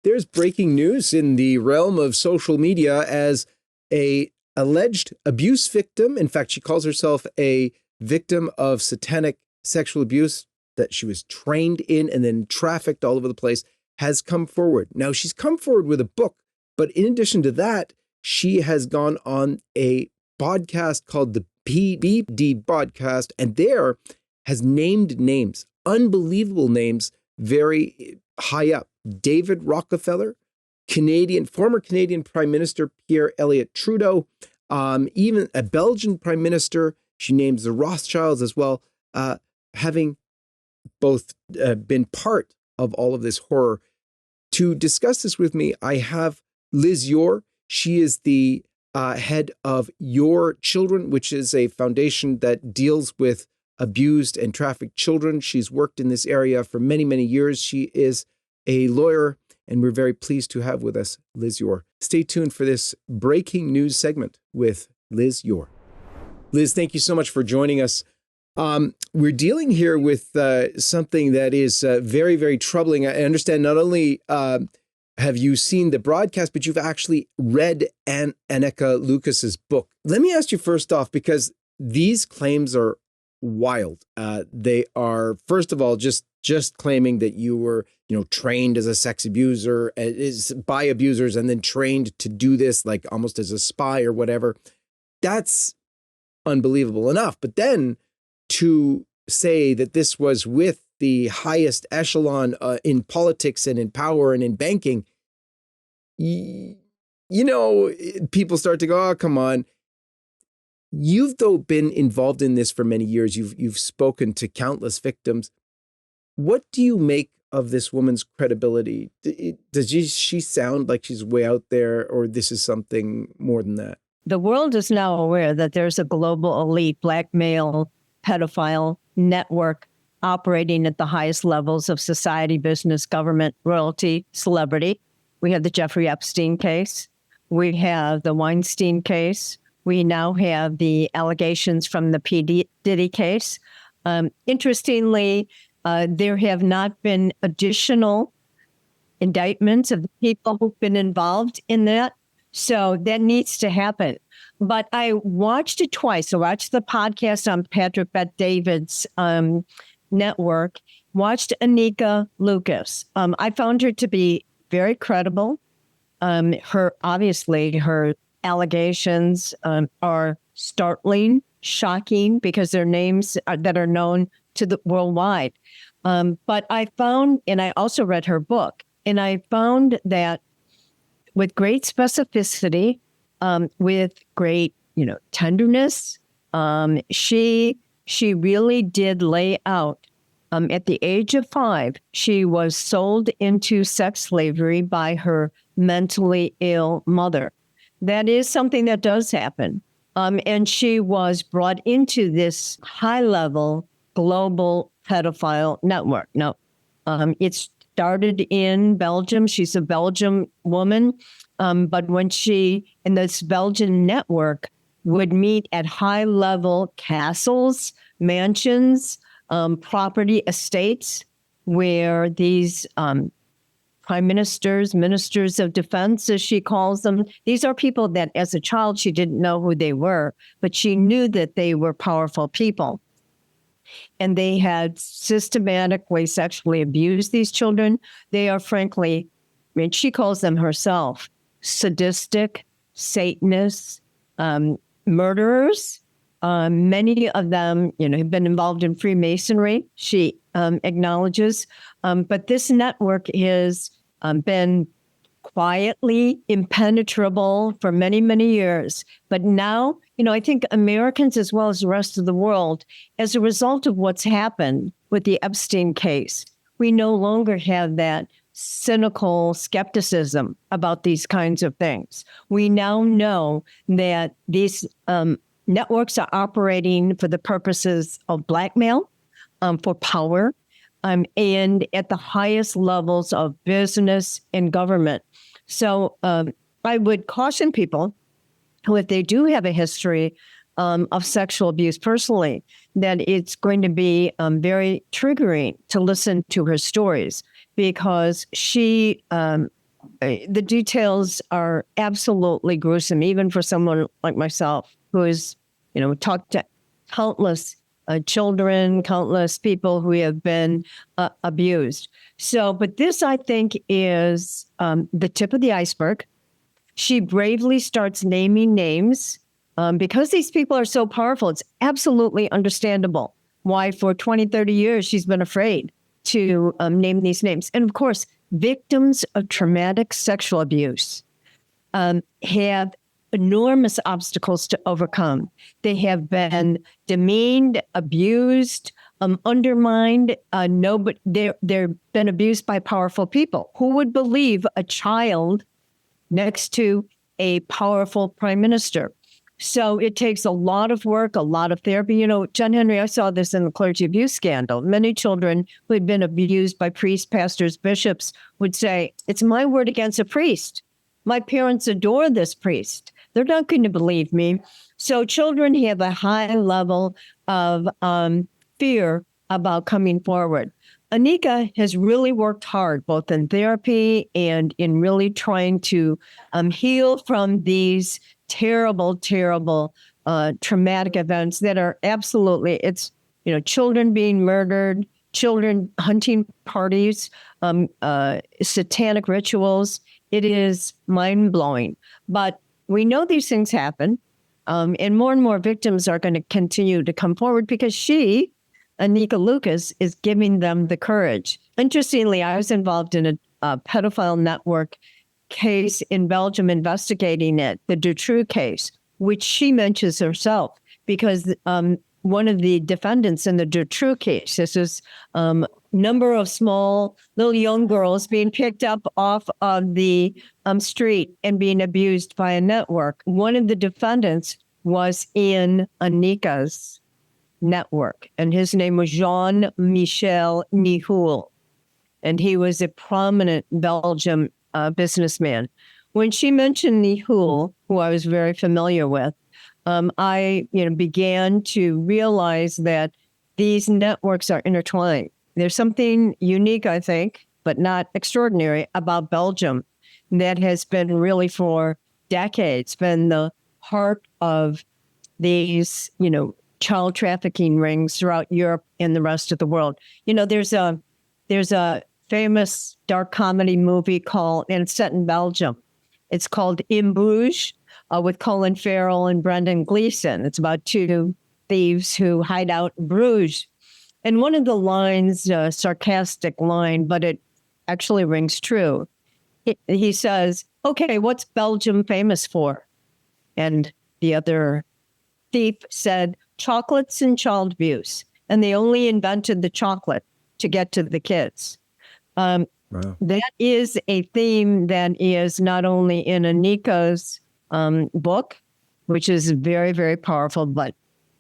there's breaking news in the realm of social media as a alleged abuse victim. In fact, she calls herself a victim of satanic sexual abuse that she was trained in and then trafficked all over the place, has come forward. Now, she's come forward with a book, but in addition to that, she has gone on a podcast called the PBD podcast, and there has named names, unbelievable names, very high up. David Rockefeller, former Canadian Prime Minister Pierre Elliott Trudeau, even a Belgian Prime Minister. She names the Rothschilds as well, having both been part of all of this horror. To discuss this with me, I have Liz Yore. She is the head of Yore Children, which is a foundation that deals with abused and trafficked children. She's worked in this area for many, many years. She is a lawyer, and we're very pleased to have with us Liz Yore. Stay tuned for this breaking news segment with Liz Yore. Liz, thank you so much for joining us. We're dealing here with something that is very, very troubling. I understand not only have you seen the broadcast, but you've actually read Anneke Lucas's book. Let me ask you first off, because these claims are wild. They are, first of all, just claiming that you were, trained as a sex abuser, by abusers, and then trained to do this, like almost as a spy or whatever. That's unbelievable enough. But then to say that this was with the highest echelon in politics and in power and in banking, people start to go, oh, come on. You've, though, been involved in this for many years. You've spoken to countless victims. What do you make of this woman's credibility? Does she sound like she's way out there, or this is something more than that? The world is now aware that there's a global elite blackmail pedophile network operating at the highest levels of society, business, government, royalty, celebrity. We have the Jeffrey Epstein case. We have the Weinstein case. We now have the allegations from the P. Diddy case. Interestingly, there have not been additional indictments of the people who've been involved in that. So that needs to happen. But I watched it twice. I watched the podcast on Patrick Bet-David's network, watched Anneke Lucas. I found her to be very credible. Her allegations are startling, shocking, because they're names that are known to the worldwide. But I found, and I also read her book, and I found that with great specificity, with great, tenderness, she really did lay out. At the age of 5, she was sold into sex slavery by her mentally ill mother. That is something that does happen. And she was brought into this high-level global pedophile network. Now, it started in Belgium. She's a Belgian woman. But when she, in this Belgian network, would meet at high-level castles, mansions, property estates, where these prime ministers, ministers of defense, as she calls them, these are people that as a child she didn't know who they were, but she knew that they were powerful people. And they had systematically sexually abused these children. They are frankly, she calls them herself, sadistic, Satanists, murderers. Many of them, have been involved in Freemasonry, she acknowledges. But this network has been quietly impenetrable for many, many years. But now, I think Americans, as well as the rest of the world, as a result of what's happened with the Epstein case, we no longer have that cynical skepticism about these kinds of things. We now know that these networks are operating for the purposes of blackmail, for power, and at the highest levels of business and government. So I would caution people who, if they do have a history of sexual abuse personally, that it's going to be very triggering to listen to her stories, because she the details are absolutely gruesome, even for someone like myself who has, talked to countless children, countless people who have been abused. So, but this, I think, is the tip of the iceberg. She bravely starts naming names because these people are so powerful. It's absolutely understandable why for 20, 30 years she's been afraid to name these names. And of course, victims of traumatic sexual abuse have enormous obstacles to overcome. They have been demeaned, abused, undermined. They've been abused by powerful people. Who would believe a child next to a powerful prime minister? So it takes a lot of work, a lot of therapy. John Henry, I saw this in the clergy abuse scandal. Many children who had been abused by priests, pastors, bishops would say, it's my word against a priest. My parents adore this priest. They're not going to believe me. So children have a high level of fear about coming forward. Anneke has really worked hard, both in therapy and in really trying to heal from these terrible, terrible, traumatic events that are absolutely, it's, children being murdered, children hunting parties, satanic rituals. It is mind-blowing. But we know these things happen, and more victims are going to continue to come forward because she, Anneke Lucas, is giving them the courage. Interestingly, I was involved in a pedophile network case in Belgium investigating it, the Dutroux case, which she mentions herself, because one of the defendants in the Dutroux case, this is number of small little young girls being picked up off of the street and being abused by a network. One of the defendants was in Anneke's network, and his name was Jean-Michel Nihoul, and he was a prominent Belgium businessman. When she mentioned Nihoul, who I was very familiar with, I began to realize that these networks are intertwined. There's something unique, I think, but not extraordinary about Belgium that has been really for decades been the heart of these, child trafficking rings throughout Europe and the rest of the world. There's a famous dark comedy movie and it's set in Belgium. It's called In Bruges with Colin Farrell and Brendan Gleeson. It's about two thieves who hide out in Bruges. And one of the lines, a sarcastic line, but it actually rings true. He says, okay, what's Belgium famous for? And the other thief said, chocolates and child abuse. And they only invented the chocolate to get to the kids. Wow. That is a theme that is not only in Anneke's book, which is very, very powerful, but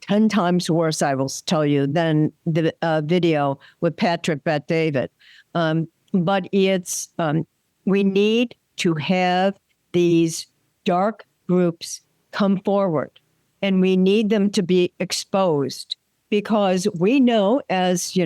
10 times worse, I will tell you, than the video with Patrick Bet-David. But it's, we need to have these dark groups come forward, and we need them to be exposed, because we know, as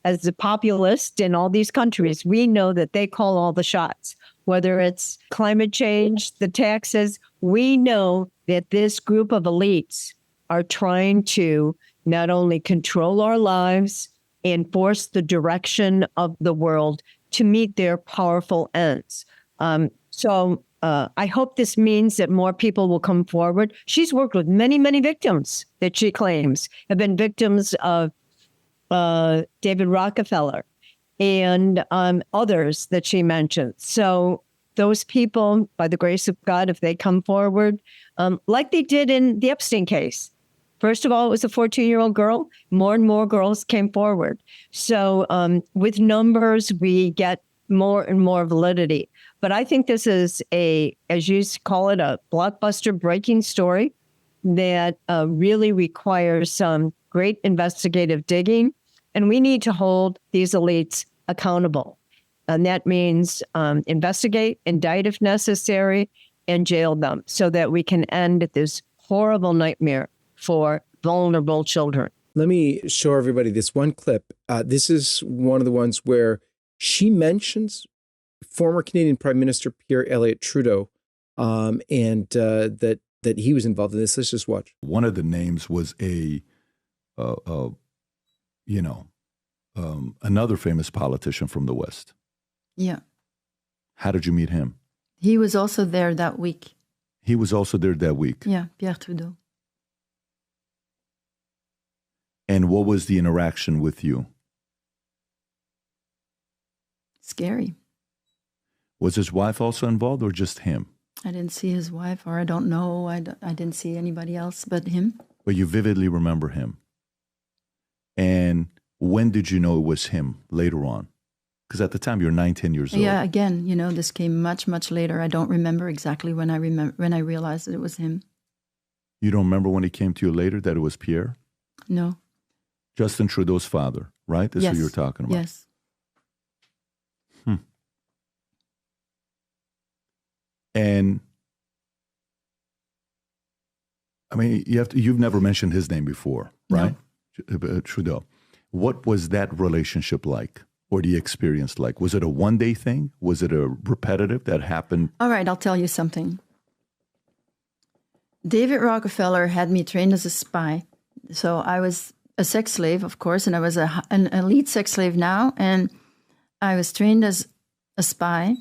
as the populists in all these countries, we know that they call all the shots, whether it's climate change, the taxes. We know that this group of elites are trying to not only control our lives and force the direction of the world to meet their powerful ends. So I hope this means that more people will come forward. She's worked with many, many victims that she claims have been victims of David Rockefeller and others that she mentioned. So those people, by the grace of God, if they come forward, like they did in the Epstein case. First of all, it was a 14-year-old girl. More and more girls came forward. So with numbers, we get more and more validity. But I think this is as you call it, a blockbuster breaking story that really requires some great investigative digging. And we need to hold these elites accountable. And that means investigate, indict if necessary, and jail them so that we can end this horrible nightmare for vulnerable children. Let me show everybody this one clip. This is one of the ones where she mentions former Canadian Prime Minister Pierre Elliott Trudeau, and that he was involved in this. Let's just watch. One of the names was another famous politician from the West. Yeah. How did you meet him? He was also there that week. He was also there that week. Yeah, Pierre Trudeau. And what was the interaction with you? Scary. Was his wife also involved or just him? I didn't see his wife, or I don't know. I didn't see anybody else but him. But you vividly remember him. And when did you know it was him later on? Because at the time you're 9, 10 years old. Yeah, again, this came much, much later. I don't remember exactly when I realized that it was him. You don't remember when he came to you later that it was Pierre? No. Justin Trudeau's father, right? That's who you're talking about. Yes. And I mean, you've never mentioned his name before, right? No. Trudeau. What was that relationship like, or the experience like? Was it a one-day thing? Was it a repetitive that happened? All right, I'll tell you something. David Rockefeller had me trained as a spy. So I was a sex slave, of course, and I was an elite sex slave now. And I was trained as a spy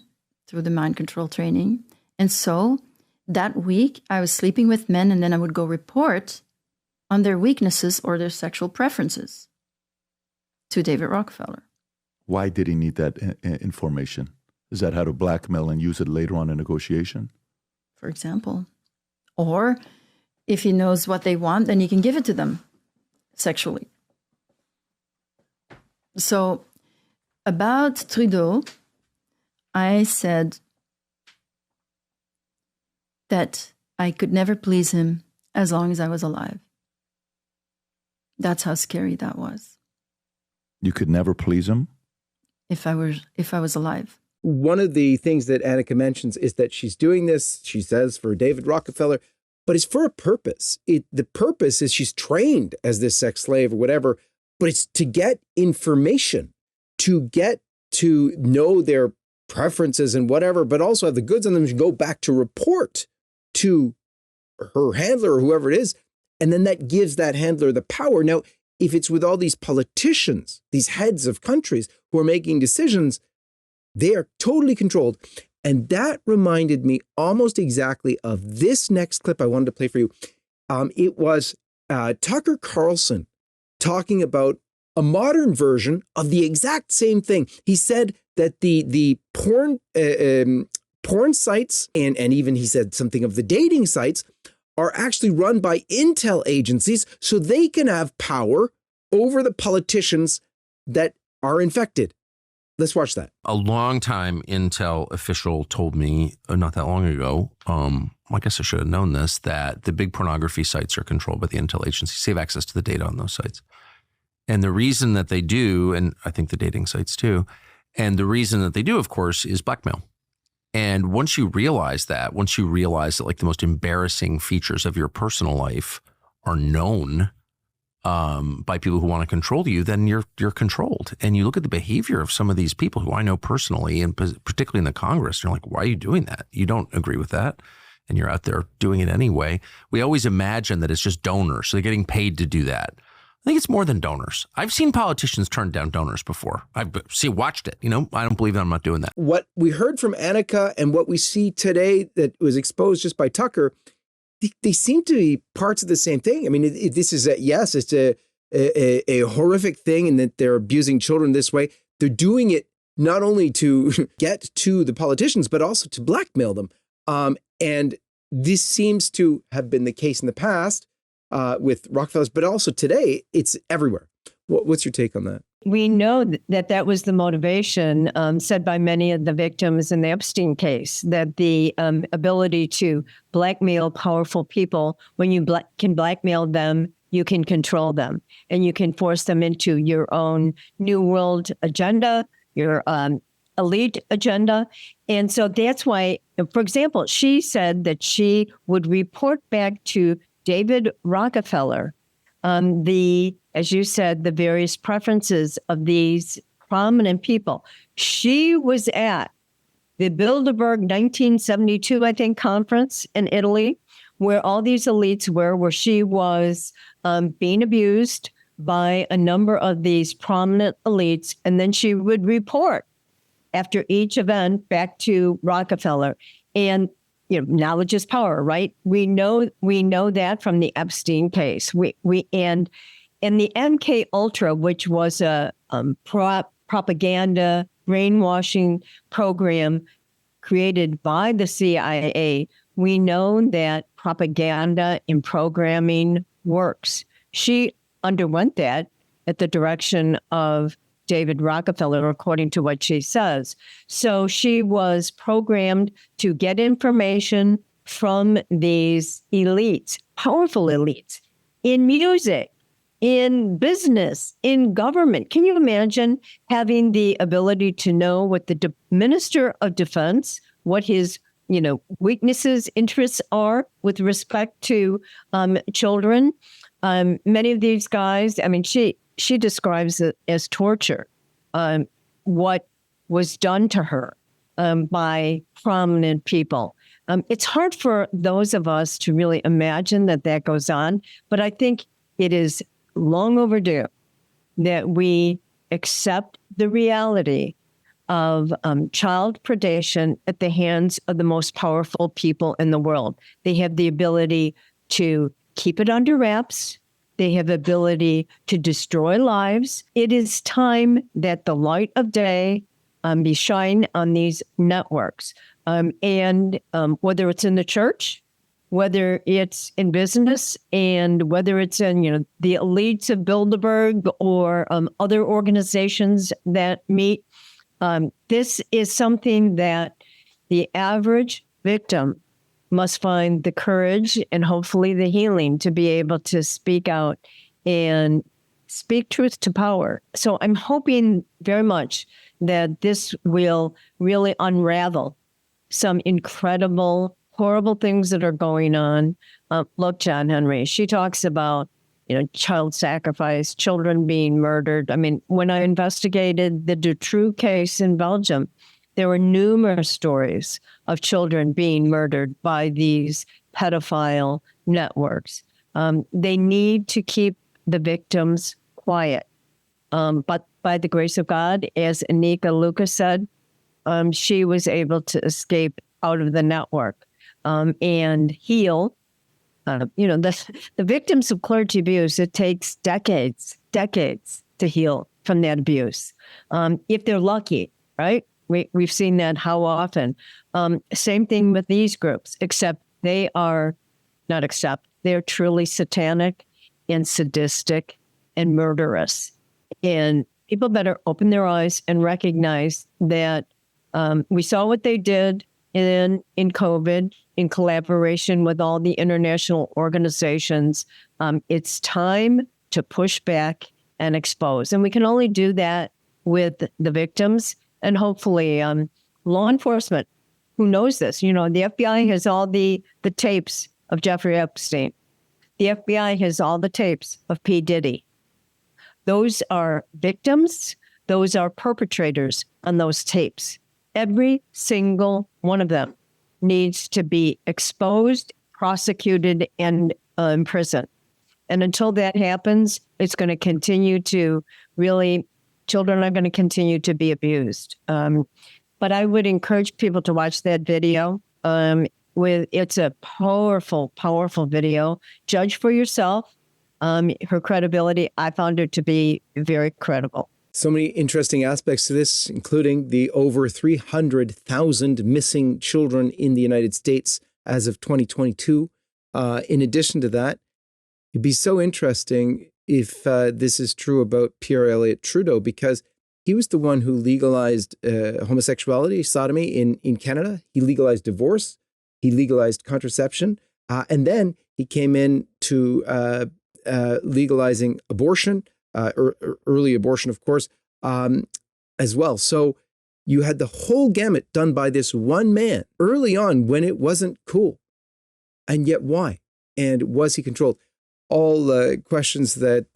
through the mind control training. And so that week, I was sleeping with men, and then I would go report on their weaknesses or their sexual preferences to David Rockefeller. Why did he need that information? Is that how to blackmail and use it later on in negotiation? For example. Or if he knows what they want, then he can give it to them sexually. So about Trudeau, I said that I could never please him as long as I was alive. That's how scary that was. You could never please him? If I was alive. One of the things that Anneke mentions is that she's doing this, she says, for David Rockefeller, but it's for a purpose. The purpose is she's trained as this sex slave or whatever, but it's to get information, to get to know their preferences and whatever, but also have the goods on them to go back to report to her handler or whoever it is. And then that gives that handler the power. Now, if it's with all these politicians, these heads of countries who are making decisions, they are totally controlled. And that reminded me almost exactly of this next clip I wanted to play for you. It was Tucker Carlson talking about a modern version of the exact same thing. He said that the porn sites and even he said something of the dating sites are actually run by intel agencies so they can have power over the politicians that are infected. Let's watch that. A long-time intel official told me not that long ago, I guess I should have known this, that the big pornography sites are controlled by the intel agencies. They have access to the data on those sites. And the reason that they do, and I think the dating sites too, and the reason that they do, of course, is blackmail. And once you realize that like the most embarrassing features of your personal life are known by people who want to control you, then you're controlled. And you look at the behavior of some of these people who I know personally, and particularly in the Congress, and you're like, why are you doing that? You don't agree with that. And you're out there doing it anyway. We always imagine that it's just donors. So they're getting paid to do that. I think it's more than donors. I've seen politicians turn down donors before. I've watched it. I don't believe that. I'm not doing that. What we heard from Anneke and what we see today that was exposed just by Tucker, they seem to be parts of the same thing. I mean, this is it's a horrific thing, and that they're abusing children this way. They're doing it not only to get to the politicians, but also to blackmail them. And this seems to have been the case in the past with Rockefellers, but also today it's everywhere. What's your take on that? We know that was the motivation said by many of the victims in the Epstein case, that the ability to blackmail powerful people, when you can blackmail them, you can control them and you can force them into your own New World agenda, your elite agenda. And so that's why, for example, she said that she would report back to David Rockefeller as you said, the various preferences of these prominent people. She was at the Bilderberg 1972, I think, conference in Italy, where all these elites were, where she was being abused by a number of these prominent elites. And then she would report after each event back to Rockefeller. And knowledge is power, right? We know that from the Epstein case. And the MK Ultra, which was a propaganda brainwashing program created by the CIA, we know that propaganda and programming works. She underwent that at the direction of David Rockefeller, according to what she says. So she was programmed to get information from these elites, powerful elites, in music, in business, in government. Can you imagine having the ability to know what the Minister of Defense, what his weaknesses, interests are with respect to children? Many of these guys, she describes it as torture, what was done to her by prominent people. It's hard for those of us to really imagine that goes on, but I think it is long overdue that we accept the reality of child predation at the hands of the most powerful people in the world. They have the ability to keep it under wraps. They have the ability to destroy lives. It is time that the light of day be shine on these networks. And whether it's in the church, whether it's in business, and whether it's in the elites of Bilderberg or other organizations that meet, this is something that the average victim must find the courage and hopefully the healing to be able to speak out and speak truth to power. So I'm hoping very much that this will really unravel some incredible, horrible things that are going on. Look, John Henry, she talks about, child sacrifice, children being murdered. When I investigated the Dutroux case in Belgium, there were numerous stories of children being murdered by these pedophile networks. They need to keep the victims quiet. But by the grace of God, as Anneke Lucas said, she was able to escape out of the network and heal. The victims of clergy abuse, it takes decades to heal from that abuse. If they're lucky, right? We've seen that how often. Same thing with these groups, they're truly satanic and sadistic and murderous. And people better open their eyes and recognize that we saw what they did in COVID in collaboration with all the international organizations. It's time to push back and expose. And we can only do that with the victims and hopefully law enforcement who knows this. The FBI has all the tapes of Jeffrey Epstein. The FBI has all the tapes of P. Diddy. Those are victims. Those are perpetrators on those tapes. Every single one of them needs to be exposed, prosecuted, and imprisoned. And until that happens, it's going to continue to children are going to continue to be abused. But I would encourage people to watch that video. It's a powerful, powerful video. Judge for yourself. Her credibility, I found her to be very credible. So many interesting aspects to this, including the over 300,000 missing children in the United States as of 2022. In addition to that, it'd be so interesting if this is true about Pierre Elliott Trudeau, because he was the one who legalized homosexuality, sodomy in Canada. He legalized divorce. He legalized contraception. And then he came in to legalizing abortion, early abortion, of course, as well. So you had the whole gamut done by this one man early on when it wasn't cool. And yet why? And was he controlled? All questions that,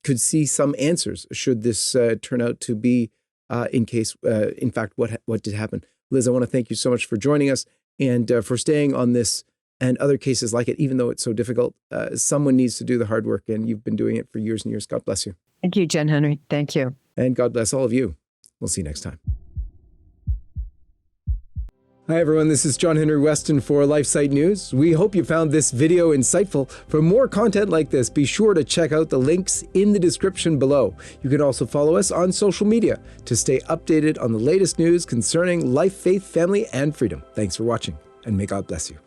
could see some answers should this turn out to be in case, in fact, what did happen. Liz, I want to thank you so much for joining us and for staying on this and other cases like it, even though it's so difficult. Someone needs to do the hard work, and you've been doing it for years and years. God bless you. Thank you, John Henry. Thank you. And God bless all of you. We'll see you next time. Hi, everyone. This is John Henry Weston for LifeSite News. We hope you found this video insightful. For more content like this, be sure to check out the links in the description below. You can also follow us on social media to stay updated on the latest news concerning life, faith, family, and freedom. Thanks for watching, and may God bless you.